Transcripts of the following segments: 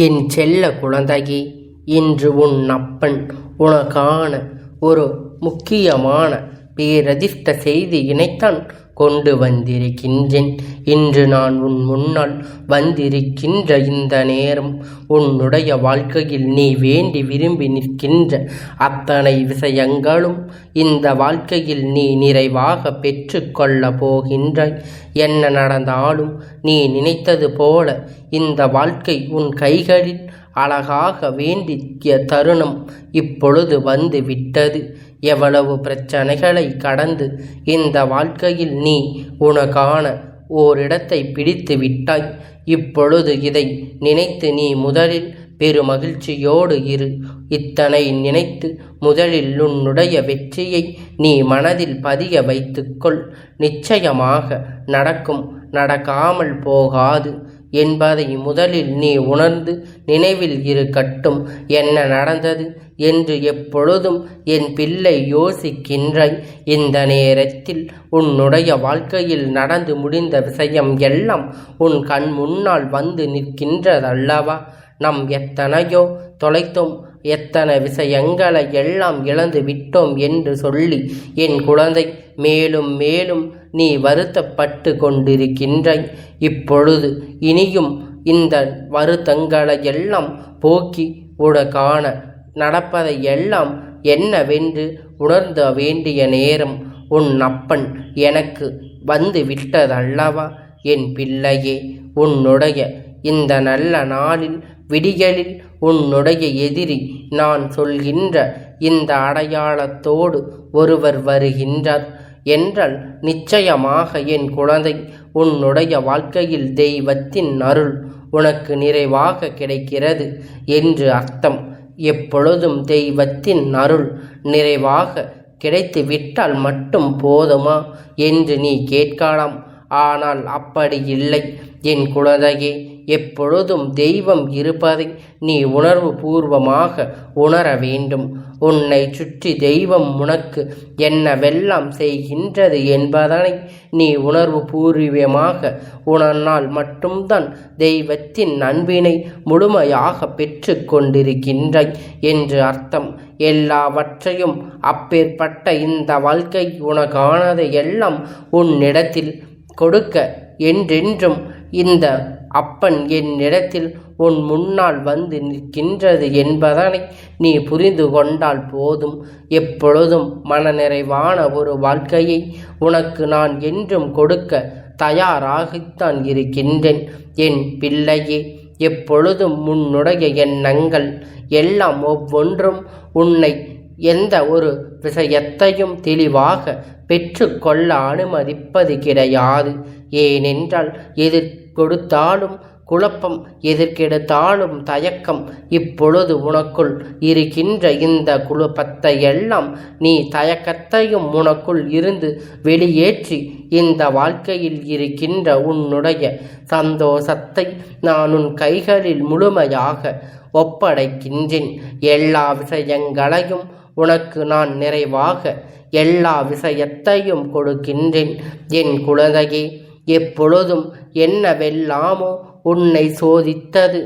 என் செல்ல குழந்தையே, இன்று உன் அப்பன் உனக்கான ஒரு முக்கியமான பேரதிர்ஷ்ட செய்தியினைத்தான் கொண்டு வந்திருக்கின்றேன். இன்று நான் உன் முன்னால் வந்திருக்கின்ற இந்த நேரம் உன்னுடைய வாழ்க்கையில் நீ வேண்டி விரும்பி நிற்கின்ற அத்தனை விஷயங்களும் இந்த வாழ்க்கையில் நீ நிறைவாக பெற்று கொள்ள போகின்றாய். என்ன நடந்தாலும் நீ நினைத்தது போல இந்த வாழ்க்கை உன் கைகளில் அழகாக வேண்டிய தருணம் இப்பொழுது வந்து விட்டது. எவ்வளவு பிரச்சனைகளை கடந்து இந்த வாழ்க்கையில் நீ உனக்கான ஓரிடத்தை பிடித்து விட்டாய். இப்பொழுது இதை நினைத்து நீ முதலில் பெருமகிழ்ச்சியோடு இரு. இத்தனை நினைத்து முதலில் உன்னுடைய வெற்றியை நீ மனதில் பதிய வைத்துக்கொள். நிச்சயமாக நடக்கும், நடக்காமல் போகாது என்பதை முதலில் நீ உணர்ந்து நினைவில் இருக்கட்டும். என்ன நடந்தது என்று எப்பொழுதும் என் பிள்ளை யோசிக்கின்றாய். இந்த நேரத்தில் உன்னுடைய வாழ்க்கையில் நடந்து முடிந்த விஷயம் எல்லாம் உன் கண் முன்னால் வந்து நிற்கின்றதல்லவா? நாம் எத்தனையோ தொலைத்தோம், எத்தனை விஷயங்களை எல்லாம் இழந்து விட்டோம் என்று சொல்லி என் குழந்தை மேலும் மேலும் நீ வருத்தப்பட்டு கொண்டிருக்கின்றாய். இப்பொழுது இனியும் இந்த வருத்தங்களை எல்லாம் போக்கி உனக்கான நடப்பதை எல்லாம் என்னவென்று உணர்ந்த வேண்டிய நேரம் உன் அப்பன் எனக்கு வந்து விட்டதல்லவா? என் பிள்ளையே, உன்னுடைய இந்த நல்ல நாளில் விடியலில் உன்னுடைய எதிரி நான் சொல்கின்ற இந்த அடையாளத்தோடு ஒருவர் வருகின்றார் என்றால் நிச்சயமாக என் குழந்தை உன்னுடைய வாழ்க்கையில் தெய்வத்தின் அருள் உனக்கு நிறைவாக கிடைக்கிறது என்று அர்த்தம். எப்பொழுதும் தெய்வத்தின் அருள் நிறைவாக கிடைத்து விட்டால் மட்டும் போதுமா என்று நீ கேட்கலாம். ஆனால் அப்படி இல்லை என் குழந்தையே. எப்பொழுதும் தெய்வம் இருப்பதை நீ உணர்வு பூர்வமாக உணர வேண்டும். உன்னை சுற்றி தெய்வம் உனக்கு என்னவெல்லாம் செய்கின்றது என்பதனை நீ உணர்வு பூர்வமாக உணர்ந்தால் மட்டும்தான் தெய்வத்தின் அன்பினை முழுமையாக பெற்று கொண்டிருக்கின்றாய் என்று அர்த்தம். எல்லாவற்றையும் அப்பேற்பட்ட இந்த வாழ்க்கை உனக்கானதை எல்லாம் உன்னிடத்தில் கொடுக்க என்றென்றும் இந்த அப்பன் என்னிடத்தில் உன் முன்னால் வந்து நிற்கின்றது என்பதனை நீ புரிந்து கொண்டால் போதும். எப்பொழுதும் மனநிறைவான ஒரு வாழ்க்கையை உனக்கு நான் என்றும் கொடுக்க தயாராகத்தான் இருக்கின்றேன் என் பிள்ளையே. எப்பொழுதும் உன்னுடைய எண்ணங்கள் எல்லாம் ஒவ்வொன்றும் உன்னை எந்த ஒரு விஷயத்தையும் தெளிவாக பெற்று கொள்ள அனுமதிப்பது கிடையாது. ஏனென்றால் எது கொடுத்தாலும் குழப்பம், எதற்கெடுத்தாலும் தயக்கம். இப்பொழுது உனக்குள் இருக்கின்ற இந்த குழப்பத்தை எல்லாம் நீ தயக்கத்தையும் உனக்குள் இருந்து வெளியேற்றி இந்த வாழ்க்கையில் இருக்கின்ற உன்னுடைய சந்தோஷத்தை நான் உன் கைகளில் முழுமையாக ஒப்படைக்கின்றேன். எல்லா விஷயங்களையும் உனக்கு நான் நிறைவாக எல்லா விஷயத்தையும் கொடுக்கின்றேன் என் குழந்தையே. எப்பொழுதும் என்னவெல்லாமோ உன்னை சோதித்தது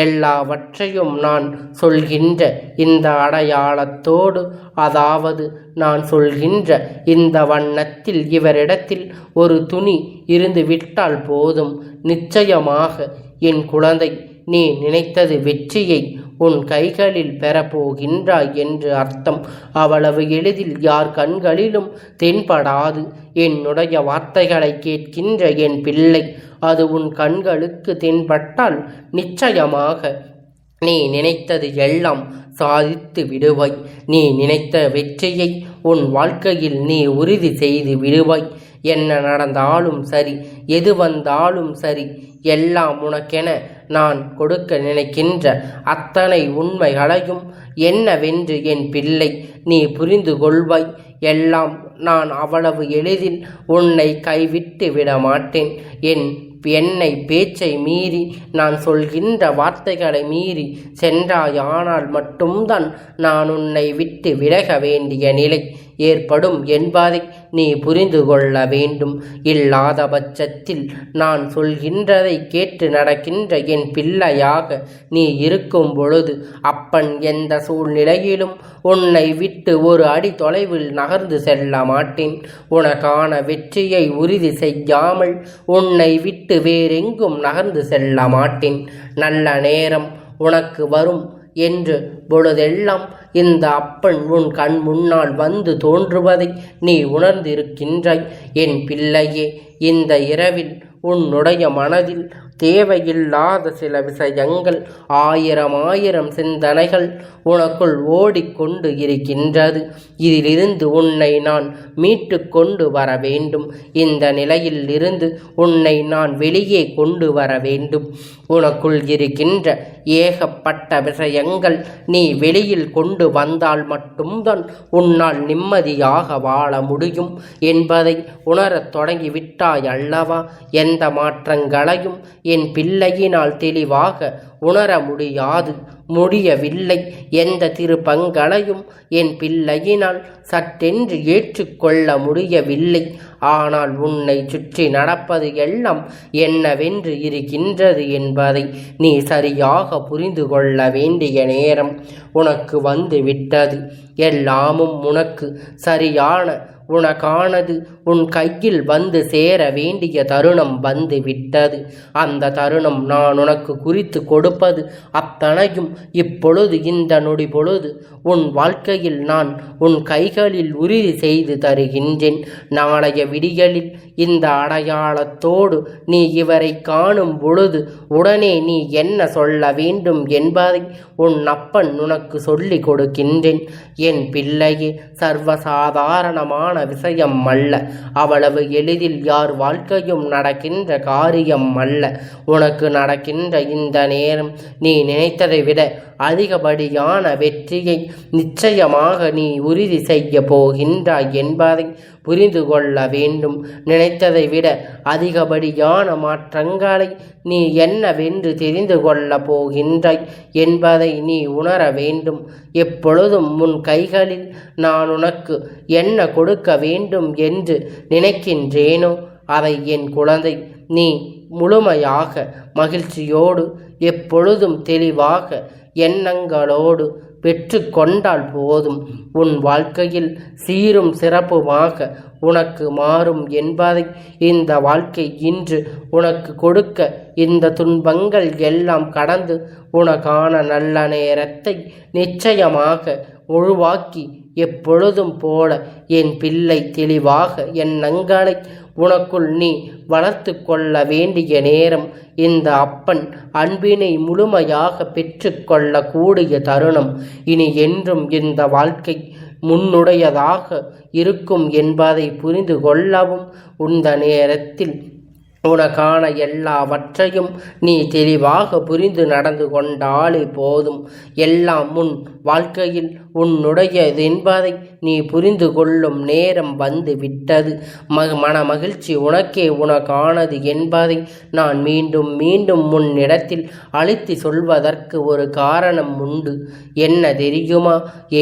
எல்லாவற்றையும் நான் சொல்கின்ற இந்த அடையாளத்தோடு, அதாவது நான் சொல்கின்ற இந்த வண்ணத்தில் இவரிடத்தில் ஒரு துணி இருந்து விட்டால் போதும். நிச்சயமாக என் குழந்தை நீ நினைத்தது வெற்றியை உன் கைகளில் பெறப்போகின்றாய் என்று அர்த்தம். அவ்வளவு எளிதில் யார் கண்களிலும் தென்படாது. என்னுடைய வார்த்தைகளை கேட்கின்ற என் பிள்ளை, அது உன் கண்களுக்கு தென்பட்டால் நிச்சயமாக நீ நினைத்தது எல்லாம் சாதித்து விடுவாய். நீ நினைத்த வெற்றியை உன் வாழ்க்கையில் நீ உறுதி செய்து விடுவாய். என்ன நடந்தாலும் சரி, எது வந்தாலும் சரி, எல்லாம் உனக்கென நான் கொடுக்க நினைக்கின்ற அத்தனை உண்மைகளையும் என்னவென்று என் பிள்ளை நீ புரிந்து கொள்வாய். எல்லாம் நான் அவ்வளவு எளிதில் உன்னை கைவிட்டு விட மாட்டேன். என்னை பேச்சை மீறி நான் சொல்கின்ற வார்த்தைகளை மீறி சென்றாயானால் மட்டும்தான் நான் உன்னை விட்டு விலக வேண்டிய நிலை ஏற்படும் என்பதை நீ புரிந்து கொள்ள வேண்டும். இல்லாத பட்சத்தில் நான் சொல்கின்றதை கேட்டு நடக்கின்ற என் பிள்ளையாக நீ இருக்கும் பொழுது அப்பன் எந்த சூழ்நிலையிலும் உன்னை விட்டு ஒரு அடி தொலைவில் நகர்ந்து செல்ல மாட்டேன். உனக்கான வெற்றியை உறுதி செய்யாமல் உன்னை விட்டு வேறெங்கும் நகர்ந்து செல்ல மாட்டேன். நல்ல நேரம் உனக்கு வரும் என்று பொழுதெல்லாம் இந்த அப்பன் உன் கண் முன்னால் வந்து தோன்றுவதை நீ உணர்ந்திருக்கின்றாய். என் பிள்ளையே, இந்த இரவில் உன்னுடைய மனதில் தேவையில்லாத சில விஷயங்கள், ஆயிரம் சிந்தனைகள் உனக்குள் ஓடிக்கொண்டு இருக்கின்றது. இதிலிருந்து உன்னை நான் மீட்டு கொண்டு வர வேண்டும். இந்த நிலையில் இருந்து உன்னை நான் வெளியே கொண்டு வர வேண்டும். உனக்குள் இருக்கின்ற ஏகப்பட்ட விஷயங்கள் நீ வெளியில் கொண்டு வந்தால் மட்டும்தான் உன்னால் நிம்மதியாக வாழ முடியும் என்பதை உணரத் தொடங்கிவிட்டாய் அல்லவா? எந்த மாற்றங்களையும் என் பிள்ளையினால் தெளிவாக உணர முடியவில்லை. எந்த திருப்பங்களையும் என் பிள்ளையினால் சட்டென்று ஏற்றுக்கொள்ள முடியவில்லை. ஆனால் உன்னை சுற்றி நடப்பது எல்லாம் என்னவென்று இருக்கின்றது என்பதை நீ சரியாக புரிந்து கொள்ள வேண்டிய நேரம் உனக்கு வந்து விட்டது. எல்லாமும் உனக்கு சரியான உனக்கானது உன் கையில் வந்து சேர வேண்டிய தருணம் வந்து விட்டது. அந்த தருணம் நான் உனக்கு குறித்து கொடுப்பது அத்தனையும் இப்பொழுது இந்த நொடி பொழுது உன் வாழ்க்கையில் நான் உன் கைகளில் உறுதி செய்து தருகின்றேன். நாளைய விடியலில் இந்த அடையாளத்தோடு நீ இவரை காணும் பொழுது உடனே நீ என்ன சொல்ல வேண்டும் என்பதை உன் அப்பன் உனக்கு சொல்லி கொடுக்கின்றேன். என் பிள்ளையே, சர்வசாதாரணமான விஷயம் அல்ல. அவ்வளவு எளிதில் யார் வாழ்க்கையும் நடக்கின்ற காரியம் அல்ல. உனக்கு நடக்கின்ற இந்த நேரம் நீ நினைத்ததை விட அதிகப்படியான வெற்றியை நிச்சயமாக நீ உறுதி செய்ய போகின்றாய் என்பதை புரிந்து கொள்ள வேண்டும். நினைத்ததை விட அதிகப்படியான மாற்றங்களை நீ என்னவென்று தெரிந்து கொள்ளப் போகின்றாய் என்பதை நீ உணர வேண்டும். எப்பொழுதும் உன் கைகளில் நான் உனக்கு என்ன கொடுக்க வேண்டும் என்று நினைக்கின்றேனோ அதை என் குழந்தை நீ முழுமையாக மகிழ்ச்சியோடு எப்பொழுதும் தெளிவாக எண்ணங்களோடு பெற்று கொண்டால் போதும். உன் வாழ்க்கையில் சீரும் சிறப்புமாக உனக்கு மாறும் என்பதை இந்த வாழ்க்கை இன்று உனக்கு கொடுக்க இந்த துன்பங்கள் எல்லாம் கடந்து உனக்கான நல்ல நேரத்தை நிச்சயமாக உருவாக்கி எப்பொழுதும் போல என் பிள்ளை தெளிவாக எண்ணங்களை உனக்குள் நீ வளர்த்து கொள்ள வேண்டிய நேரம் இந்த அப்பன் அன்பினை முழுமையாக பெற்று கொள்ளக்கூடிய தருணம். இனி என்றும் இந்த வாழ்க்கை முன்னுடையதாக இருக்கும் என்பதை புரிந்து கொள்ளவும் இந்த நேரத்தில் உனக்கான எல்லாவற்றையும் நீ தெளிவாக புரிந்து நடந்து கொண்டாலே போதும். எல்லாம் உன் வாழ்க்கையில் உன்னுடையது என்பதை நீ புரிந்து கொள்ளும் நேரம் வந்து விட்டது. மன மகிழ்ச்சி உனக்கே உனக்கானது என்பதை நான் மீண்டும் மீண்டும் உன்னிடத்தில் அழைத்து சொல்வதற்கு ஒரு காரணம் உண்டு. என்ன தெரியுமா?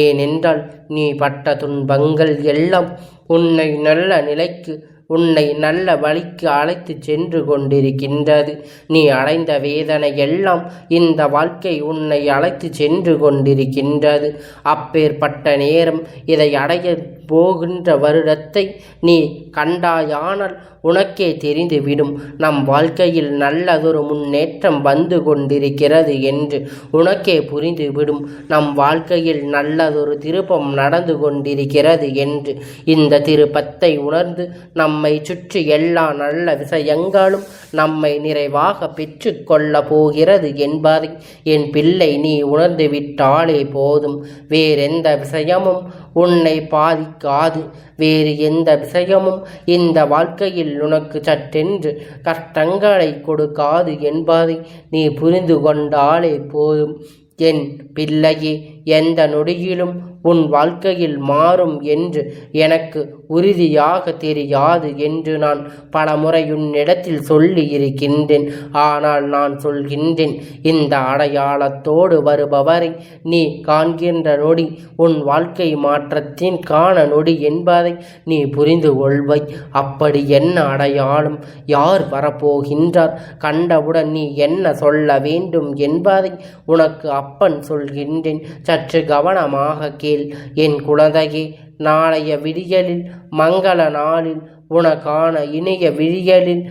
ஏனென்றால் நீ பட்ட துன்பங்கள் எல்லாம் உன்னை நல்ல நிலைக்கு உன்னை நல்ல வழிக்கு அழைத்து சென்று கொண்டிருக்கின்றது. நீ அடைந்த வேதனை எல்லாம் இந்த வாழ்க்கை உன்னை அழைத்து சென்று கொண்டிருக்கின்றது. அப்பேற்பட்ட நேரம் இதை அடைய போகின்ற வருடத்தை நீ கண்டாயானால் உனக்கே தெரிந்துவிடும். நம் வாழ்க்கையில் நல்லதொரு முன்னேற்றம் வந்து கொண்டிருக்கிறது என்று உனக்கே புரிந்துவிடும். நம் வாழ்க்கையில் நல்லதொரு திருப்பம் நடந்து கொண்டிருக்கிறது என்று இந்த திருப்பத்தை உணர்ந்து நம்மை சுற்றி எல்லா நல்ல விஷயங்களும் நம்மை நிறைவாக பெற்று கொள்ள போகிறது என்பதை என் பிள்ளை நீ உணர்ந்து விட்டாலே போதும். வேறெந்த விஷயமும் உன்னை பாதிக்காது. வேறு எந்த விஷயமும் இந்த வாழ்க்கையில் உனக்கு சட்டென்று கஷ்டங்களை கொடுக்காது என்பதை நீ புரிந்து கொண்டாலே போதும். என் பிள்ளையே, எந்த நொடியிலும் உன் வாழ்க்கையில் மாறும் என்று எனக்கு உறுதியாக தெரியாது என்று நான் பலமுறை உன்னிடத்தில் சொல்லி இருக்கின்றேன். ஆனால் நான் சொல்கின்றேன், இந்த அடையாளத்தோடு வருபவரை நீ காண்கின்ற நொடி உன் வாழ்க்கை மாற்றத்தின் காண நொடி என்பதை நீ புரிந்து கொள்வாய். அப்படி என்ன அடையாளம், யார் வரப்போகின்றார், கண்டவுடன் நீ என்ன சொல்ல வேண்டும் என்பதை உனக்கு அப்பன் சொல்கின்றேன். சற்று கவனமாக கேள் என் குழந்தையே. நாளைய விடியலில், மங்கள நாளில், உனக்கான இணைய விடியலில்,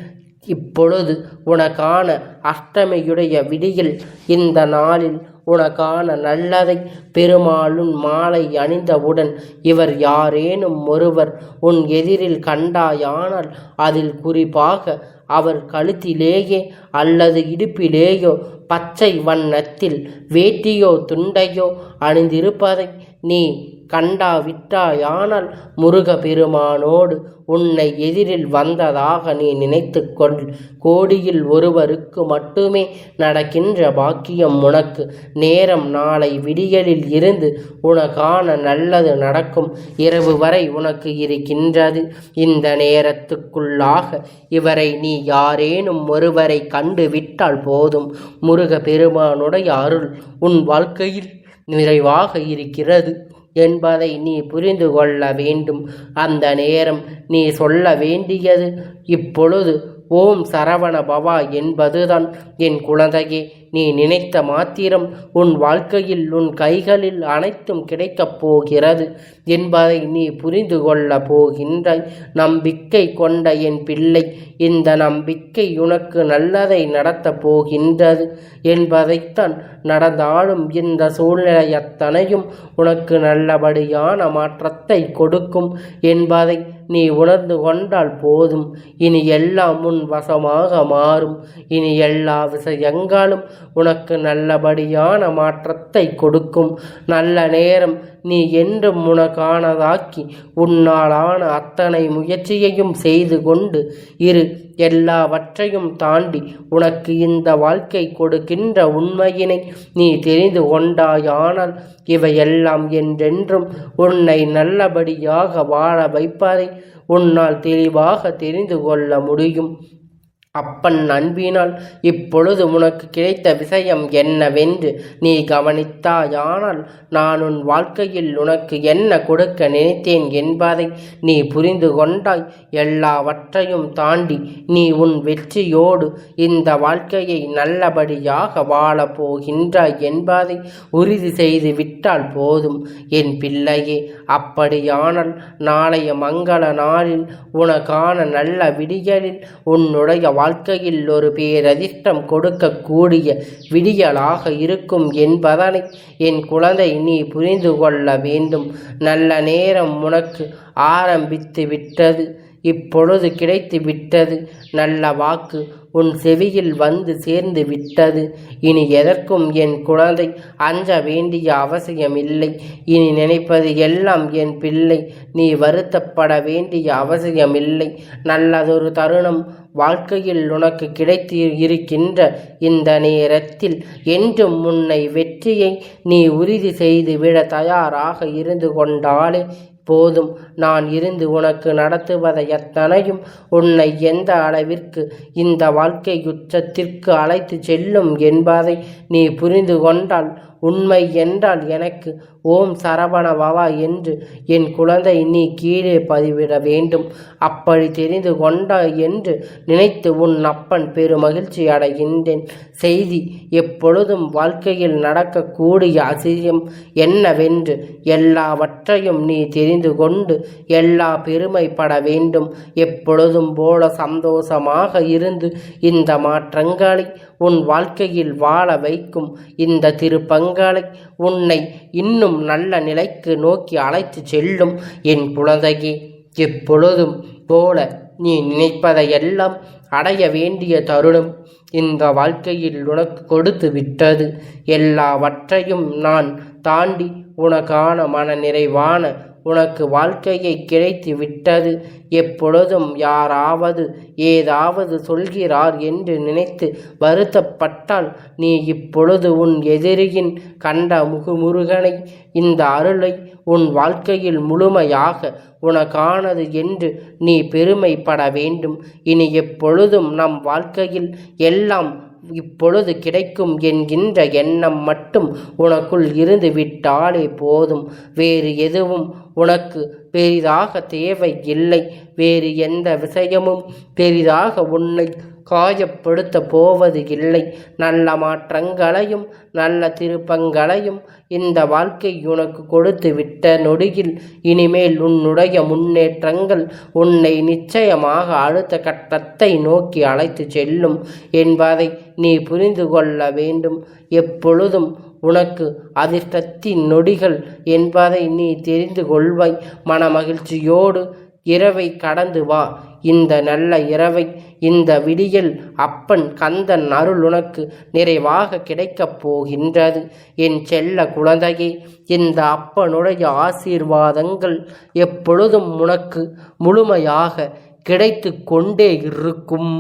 இப்பொழுது உனக்கான அஷ்டமியுடைய விடியல், இந்த நாளில் உனக்கான நல்லதை பெருமாளும் மாலை அணிந்தவுடன் இவர் யாரேனும் ஒருவர் உன் எதிரில் கண்டாயானால் அதில் குறிப்பாக அவர் கழுத்திலேயே அல்லது இடுப்பிலேயோ பச்சை வண்ணத்தில் வேட்டியோ துண்டையோ அணிந்திருப்பதை நீ கண்டாவிட்டாயானால் முருகப்பெருமானோடு உன்னை எதிரில் வந்ததாக நீ நினைத்து கொள். கோடியில் ஒருவருக்கு மட்டுமே நடக்கின்ற பாக்கியம் உனக்கு நேரம் நாளை விடியலில் இருந்து உனக்கான நல்லது நடக்கும் இரவு வரை உனக்கு இருக்கின்றது. இந்த நேரத்துக்குள்ளாக இவரை நீ யாரேனும் ஒருவரை கண்டு விட்டால் போதும், முருகப்பெருமானுடைய அருள் உன் வாழ்க்கையில் நிறைவாக இருக்கிறது என்பதை நீ புரிந்து கொள்ள வேண்டும். அந்த நேரம் நீ சொல்ல வேண்டியது இப்பொழுது ஓம் சரவண பவா என்பதுதான். என் குழந்தையே, நீ நினைத்த மாத்திரம் உன் வாழ்க்கையில் உன் கைகளில் அனைத்தும் கிடைக்கப் போகிறது என்பதை நீ புரிந்து கொள்ள போகின்றாய். நம்பிக்கை கொண்ட என் பிள்ளை, இந்த நம்பிக்கை உனக்கு நல்லதை நடத்தப் போகின்றது என்பதைத்தான். நடந்தாலும் இந்த சூழ்நிலை அத்தனையும் உனக்கு நல்லபடியான மாற்றத்தை கொடுக்கும் என்பதை நீ உணர்ந்து கொண்டால் போதும். இனி எல்லாம் உன் வசமாக மாறும். இனி எல்லா விஷயங்களும் உனக்கு நல்லபடியான மாற்றத்தை கொடுக்கும். நல்ல நேரம் நீ என்றும் உனக்கானதாக்கி உன்னாலான அத்தனை முயற்சியையும் செய்து கொண்டு இரு. எல்லாவற்றையும் தாண்டி உனக்கு இந்த வாழ்க்கை கொடுக்கின்ற உண்மையினை நீ தெரிந்து கொண்டாயானால் இவையெல்லாம் என்றென்றும் உன்னை நல்லபடியாக வாழ வைப்பதை உன்னால் தெளிவாக தெரிந்து கொள்ள முடியும். அப்பன் அன்பினால் இப்பொழுது உனக்கு கிடைத்த விஷயம் என்னவென்று நீ கவனித்தாயானால் நான் உன் வாழ்க்கையில் உனக்கு என்ன கொடுக்க நினைத்தேன் என்பதை நீ புரிந்து கொண்டாய். எல்லாவற்றையும் தாண்டி நீ உன் வெற்றியோடு இந்த வாழ்க்கையை நல்லபடியாக வாழப் போகின்றாய் என்பதை உறுதி செய்து விட்டால் போதும் என் பிள்ளையே. அப்படியானால் நாளைய மங்கள நாளில் உனக்கான நல்ல விடியலில் உன்னுடைய வாழ்க்கையில் ஒரு பேரதிர்ஷ்டம் கொடுக்கக்கூடிய விடியலாக இருக்கும் என்பதனை என் குழந்தை நீ புரிந்து கொள்ள வேண்டும். நல்ல நேரம் உனக்கு ஆரம்பித்து விட்டது. இப்பொழுது கிடைத்து விட்டது. நல்ல வாக்கு உன் செவியில் வந்து சேர்ந்து விட்டது. இனி எதற்கும் என் குழந்தை அஞ்ச வேண்டிய அவசியமில்லை. இனி நினைப்பது எல்லாம் என் பிள்ளை, நீ வருத்தப்பட வேண்டிய அவசியமில்லை. நல்லதொரு தருணம் வாழ்க்கையில் உனக்கு கிடைத்து இருக்கின்ற இந்த நேரத்தில் என்றும் உன்னை வெற்றியை நீ உறுதி செய்து விட தயாராக இருந்து கொண்டாலே போதும். நான் இருந்து உனக்கு நடத்துவதை அத்தனையும் உன்னை எந்த அளவிற்கு இந்த வாழ்க்கை உச்சத்திற்கு அழைத்து செல்லும் என்பதை நீ புரிந்து கொண்டால், உண்மை என்றால் எனக்கு ஓம் சரவண பவா என்று என் குழந்தை நீ கீழே பதிவிட வேண்டும். அப்படி தெரிந்து கொண்டாய் என்று நினைத்து உன் அப்பன் பெருமகிழ்ச்சி அடைகின்றேன். செய்தி எப்பொழுதும் வாழ்க்கையில் நடக்கக்கூடிய அதிசயம் என்னவென்று எல்லாவற்றையும் நீ தெரிந்து கொண்டு எல்லா பெருமைப்பட வேண்டும். எப்பொழுதும் போல சந்தோஷமாக இருந்து இந்த மாற்றங்களை உன் வாழ்க்கையில் வாழ வைக்கும் இந்த திருப்பங்களை உன்னை இன்னும் நல்ல நிலைக்கு நோக்கி அழைத்து செல்லும் என் குழந்தையே. எப்பொழுதும் போல நீ நினைப்பதையெல்லாம் அடைய வேண்டிய தருணம் இந்த வாழ்க்கையில் உனக்கு கொடுத்து விட்டது. எல்லாவற்றையும் நான் தாண்டி உனக்கான மன நிறைவான உனக்கு வாழ்க்கையை கிடைத்து விட்டது. எப்பொழுதும் யாராவது ஏதாவது சொல்கிறார் என்று நினைத்து வருத்தப்பட்டால் நீ இப்பொழுது உன் எதிரியின் கண்ட முருகனை, இந்த அருளை உன் வாழ்க்கையில் முழுமையாக உனக்கானது என்று நீ பெருமைப்பட வேண்டும். இனி எப்பொழுதும் நம் வாழ்க்கையில் எல்லாம் இப்பொழுது கிடைக்கும் என்கின்ற எண்ணம் மட்டும் உனக்குள் இருந்து விட்டாலே போதும். வேறு எதுவும் உனக்கு பெரிதாக தேவை இல்லை. வேறு எந்த விஷயமும் பெரிதாக உன்னை காயப்படுத்த போவது இல்லை. நல்ல மாற்றங்களையும் நல்ல திருப்பங்களையும் இந்த வாழ்க்கை உனக்கு கொடுத்து விட்ட நொடியில் இனிமேல் உன்னுடைய முன்னேற்றங்கள் உன்னை நிச்சயமாக அடுத்த கட்டத்தை நோக்கி அழைத்து செல்லும் என்பதை நீ புரிந்து கொள்ள வேண்டும். எப்பொழுதும் உனக்கு அதிர்ஷ்டத்தின் நொடிகள் என்பதை நீ தெரிந்து கொள்வாய். மனமகிழ்ச்சியோடு இரவை கடந்து வா. இந்த நல்ல இரவை, இந்த விடியல் அப்பன் கந்தன் அருள் உனக்கு நிறைவாக கிடைக்கப் போகின்றது. என் செல்ல குழந்தையே, இந்த அப்பனுடைய ஆசீர்வாதங்கள் எப்பொழுதும் உனக்கு முழுமையாக கிடைத்து கொண்டே இருக்கும்.